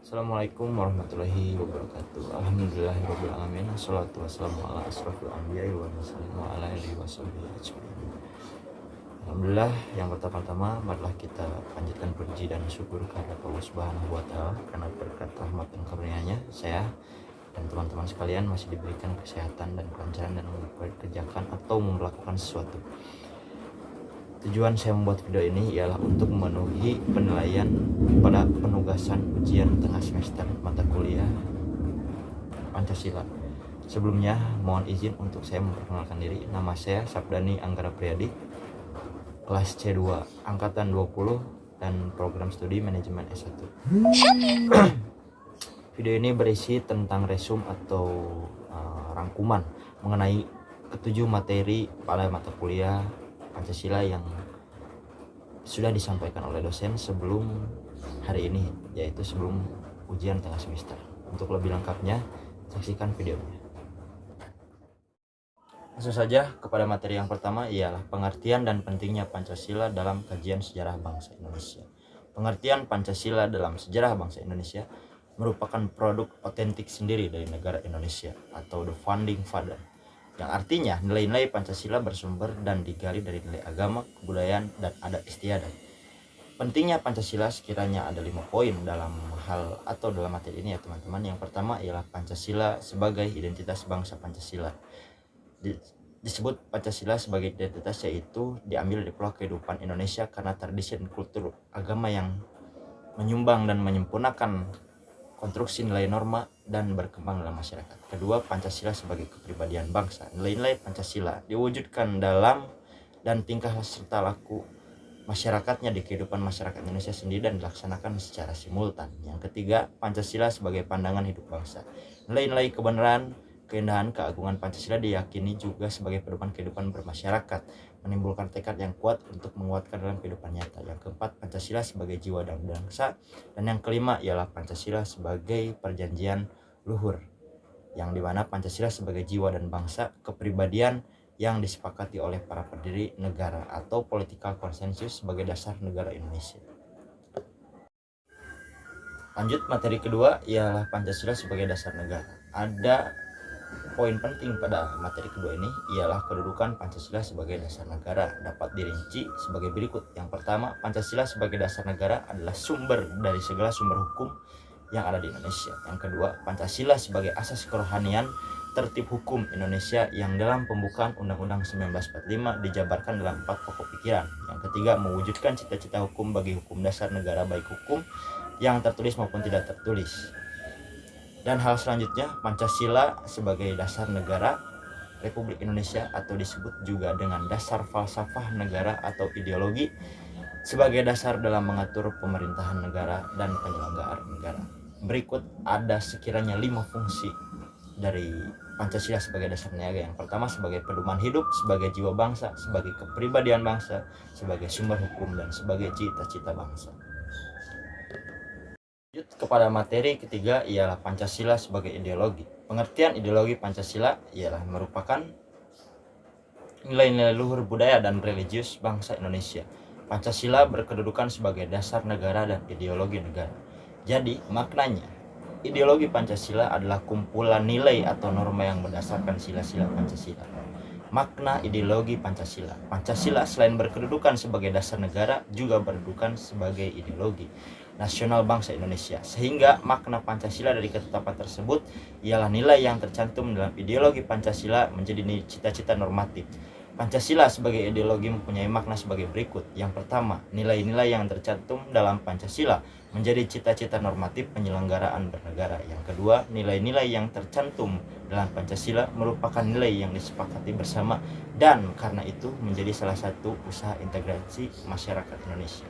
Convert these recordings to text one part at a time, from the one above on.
Assalamualaikum warahmatullahi wabarakatuh. Alhamdulillahirabbil alamin. Wassalatu wassalamu ala asrofil anbiya'i wal mursalin wa ala alihi washabihi ajmain. Alhamdulillah, yang pertama-tama marilah kita panjatkan puji dan syukur kepada Allah Subhanahu wa taala karena berkat rahmat dan karunia-Nya saya dan teman-teman sekalian masih diberikan kesehatan dan kelancaran dan memperkerjakan atau melakukan sesuatu. Tujuan saya membuat video ini ialah untuk memenuhi penilaian pada penugasan ujian tengah semester mata kuliah Pancasila. Sebelumnya, mohon izin untuk saya memperkenalkan diri. Nama saya Sabdani Anggara Priyadi, kelas C2, angkatan 20 dan program studi manajemen S1. Video ini berisi tentang resum atau rangkuman mengenai ketujuh materi pada mata kuliah Pancasila yang sudah disampaikan oleh dosen sebelum hari ini, yaitu sebelum ujian tengah semester. Untuk lebih lengkapnya, saksikan videonya. Langsung saja kepada materi yang pertama, ialah pengertian dan pentingnya Pancasila dalam kajian sejarah bangsa Indonesia. Pengertian Pancasila dalam sejarah bangsa Indonesia merupakan produk otentik sendiri dari negara Indonesia atau the founding father, yang artinya nilai-nilai Pancasila bersumber dan digali dari nilai agama, kebudayaan, dan adat istiadat. Pentingnya Pancasila sekiranya ada 5 poin dalam hal atau dalam materi ini ya teman-teman. Yang pertama ialah Pancasila sebagai identitas bangsa Pancasila. Disebut Pancasila sebagai identitas yaitu diambil dari pola kehidupan Indonesia karena tradisi dan kultur agama yang menyumbang dan menyempurnakan konstruksi nilai norma dan berkembang dalam masyarakat. Kedua, Pancasila sebagai kepribadian bangsa. Nilai-nilai Pancasila diwujudkan dalam dan tingkah serta laku masyarakatnya di kehidupan masyarakat Indonesia sendiri dan dilaksanakan secara simultan. Yang ketiga, Pancasila sebagai pandangan hidup bangsa. Nilai-nilai kebenaran, keindahan, keagungan Pancasila diyakini juga sebagai pedoman kehidupan bermasyarakat, menimbulkan tekad yang kuat untuk menguatkan dalam kehidupan nyata. Yang keempat, Pancasila sebagai jiwa dan bangsa. Dan yang kelima ialah Pancasila sebagai perjanjian luhur, yang dimana Pancasila sebagai jiwa dan bangsa, kepribadian yang disepakati oleh para pendiri negara atau political consensus sebagai dasar negara Indonesia. Lanjut, materi kedua ialah Pancasila sebagai dasar negara. Ada poin penting pada materi kedua ini ialah kedudukan Pancasila sebagai dasar negara dapat dirinci sebagai berikut. Yang pertama, Pancasila sebagai dasar negara adalah sumber dari segala sumber hukum yang ada di Indonesia. Yang kedua, Pancasila sebagai asas kerohanian tertib hukum Indonesia yang dalam pembukaan Undang-Undang 1945 dijabarkan dalam 4 pokok pikiran. Yang ketiga, mewujudkan cita-cita hukum bagi hukum dasar negara, baik hukum yang tertulis maupun tidak tertulis. Dan hal selanjutnya, Pancasila sebagai dasar negara Republik Indonesia atau disebut juga dengan dasar falsafah negara atau ideologi sebagai dasar dalam mengatur pemerintahan negara dan penyelenggaraan negara. Berikut ada sekiranya 5 fungsi dari Pancasila sebagai dasar negara. Yang pertama, sebagai pedoman hidup, sebagai jiwa bangsa, sebagai kepribadian bangsa, sebagai sumber hukum, dan sebagai cita-cita bangsa. Lanjut kepada materi ketiga ialah Pancasila sebagai ideologi. Pengertian ideologi Pancasila ialah merupakan nilai-nilai luhur budaya dan religius bangsa Indonesia. Pancasila berkedudukan sebagai dasar negara dan ideologi negara. Jadi maknanya, ideologi Pancasila adalah kumpulan nilai atau norma yang berdasarkan sila-sila Pancasila. Makna ideologi Pancasila. Pancasila selain berkedudukan sebagai dasar negara juga berkedudukan sebagai ideologi nasional bangsa Indonesia. Sehingga makna Pancasila dari ketetapan tersebut ialah nilai yang tercantum dalam ideologi Pancasila menjadi cita-cita normatif. Pancasila sebagai ideologi mempunyai makna sebagai berikut. Yang pertama, nilai-nilai yang tercantum dalam Pancasila menjadi cita-cita normatif penyelenggaraan bernegara. Yang kedua, nilai-nilai yang tercantum dalam Pancasila merupakan nilai yang disepakati bersama dan karena itu menjadi salah satu usaha integrasi masyarakat Indonesia.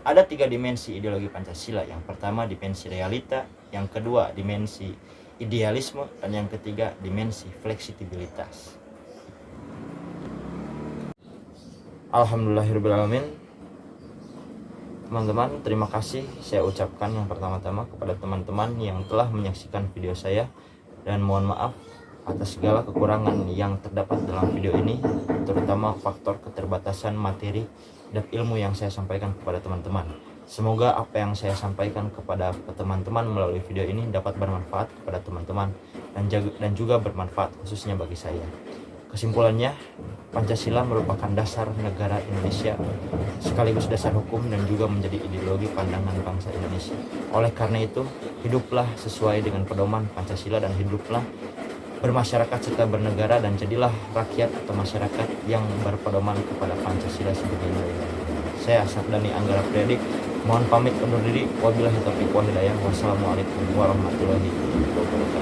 Ada 3 dimensi ideologi Pancasila. Yang pertama, dimensi realita, yang kedua, dimensi idealisme, dan yang ketiga, dimensi fleksibilitas. Alhamdulillahirrahmanirrahim. Teman-teman, terima kasih saya ucapkan yang pertama-tama kepada teman-teman yang telah menyaksikan video saya, dan mohon maaf atas segala kekurangan yang terdapat dalam video ini, terutama faktor keterbatasan materi dan ilmu yang saya sampaikan kepada teman-teman. Semoga apa yang saya sampaikan kepada teman-teman melalui video ini dapat bermanfaat kepada teman-teman dan juga bermanfaat khususnya bagi saya. Kesimpulannya, Pancasila merupakan dasar negara Indonesia, sekaligus dasar hukum dan juga menjadi ideologi pandangan bangsa Indonesia. Oleh karena itu, hiduplah sesuai dengan pedoman Pancasila dan hiduplah bermasyarakat serta bernegara, dan jadilah rakyat atau masyarakat yang berpedoman kepada Pancasila sebagai nilai. Saya Sabdani Anggara Priadik, mohon pamit undur diri. Wabillahi taufiq wal hidayah. Wassalamualaikum warahmatullahi wabarakatuh.